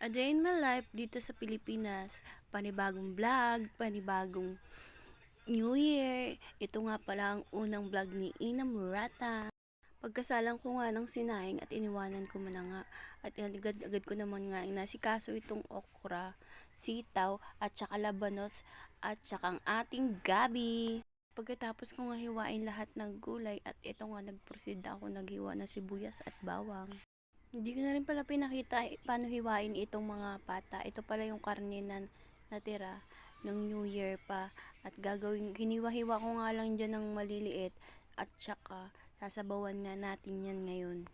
A day in my life dito sa Pilipinas, panibagong vlog, panibagong New Year. Ito nga pala ang unang vlog ni Ina Murata. Pagkasalang ko nga ng sinaing at iniwanan ko man na nga at agad-agad ko naman nga inasikaso itong okra, sitaw at saka labanos at saka ang ating gabi. Pagkatapos ko nga hiwain lahat ng gulay at ito nga nagproceed ako naghiwa na sibuyas at bawang. Hindi ko na rin pala pinakita paano hiwain itong mga pata. Ito pala yung karne na natira ng New Year pa. At gagawin, hiniwa-hiwa ko nga lang dyan ng maliliit. At saka, sasabawan nga natin yan ngayon.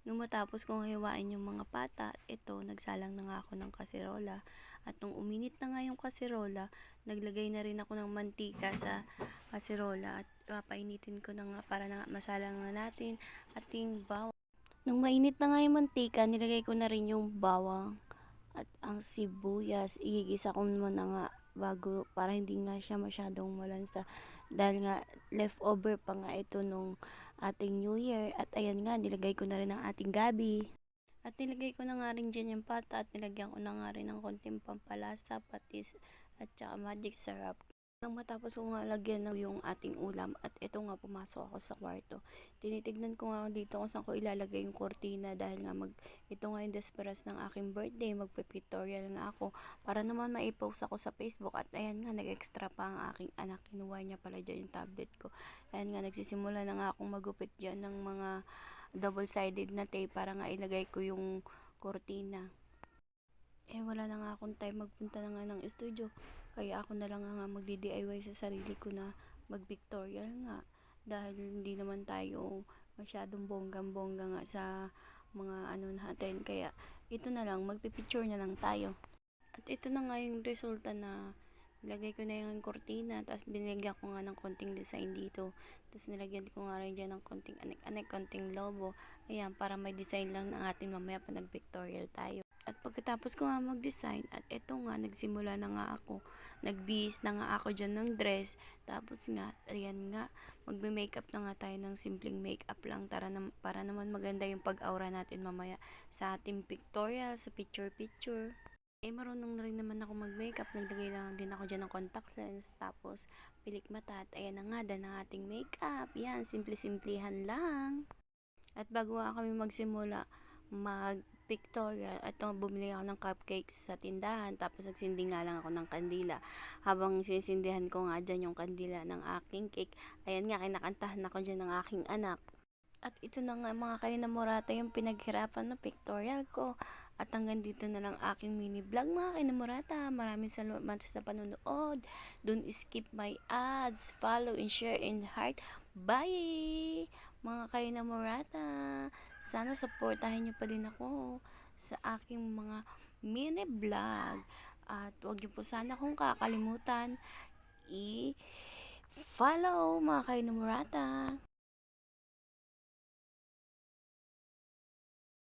Nung matapos kong hiwain yung mga pata, ito, nagsalang na nga ako ng kaserola. At nung uminit na nga yung kaserola, naglagay na rin ako ng mantika sa kaserola. At papainitin ko na nga para na masalang na natin ating bawang. Nung mainit na nga yung mantika, nilagay ko na rin yung bawang at ang sibuyas. Igigisa ko naman na nga bago para hindi nga siya masyadong malansa. Dahil nga leftover pa nga ito nung ating New Year. At ayan nga, nilagay ko na rin ang ating gabi. At nilagay ko na nga rin dyan yung pata at nilagyan ko na nga rin ng konting pampalasa, patis at saka magic syrup. Nang matapos ko nga lagyan ng yung ating ulam at ito nga pumasok ako sa kwarto. Tinitignan ko nga dito kung saan ko ilalagay yung kortina dahil nga ito nga yung desperas ng aking birthday, magpe-pictorial nga ako para naman maipost ako sa Facebook at ayan nga nag-extra pa ang aking anak, kinuha niya pala dyan yung tablet ko. Ayan nga nagsisimula na nga akong magupit dyan ng mga double-sided na tape para nga ilagay ko yung kortina. Wala na nga akong time magpunta na nga ng studio. Kaya ako na lang nga magdi-DIY sa sarili ko na mag-pictorial nga. Dahil hindi naman tayo masyadong bonggang-bongga nga sa mga ano natin. Kaya ito na lang, magpipicture na lang tayo. At ito na nga yung resulta na nilagay ko na yung kortina. Tapos binigyan ko nga ng konting design dito. Tapos nilagyan ko nga rin dyan ng konting anek-anek, konting lobo. Ayan, para may design lang na atin mamaya pa nag-pictorial tayo. At pagkatapos ko nga mag-design, at eto nga, nagsimula na nga ako. Nagbihis na nga ako dyan ng dress. Tapos nga, ayan nga, magme-makeup na nga tayo ng simpleng makeup lang para naman maganda yung pag-aura natin mamaya sa ating pictorial, sa picture-picture. Marunong na rin naman ako mag-makeup. Naglagay lang din ako dyan ng contact lens. Tapos, pilik mata. At ayan na nga, dan ang ating makeup. Yan, simple-simplihan lang. At bago nga kami magsimula mag-pictorial, at bumili ako ng cupcakes sa tindahan, tapos nagsindi nga lang ako ng kandila. Habang sisindihan ko nga dyan yung kandila ng aking cake, ayan nga, kinakantahan ako dyan ng aking anak. At ito na nga mga kainamorata yung pinaghirapan na pictorial ko. At hanggang dito na lang aking mini vlog mga kainamorata. Maraming salamat sa panonood. Don't skip my ads. Follow and share and heart. Bye! Mga kainamorata. Sana supportahin nyo pa din ako sa aking mga mini vlog. At huwag nyo po sana kung kakalimutan i-follow mga kainamorata.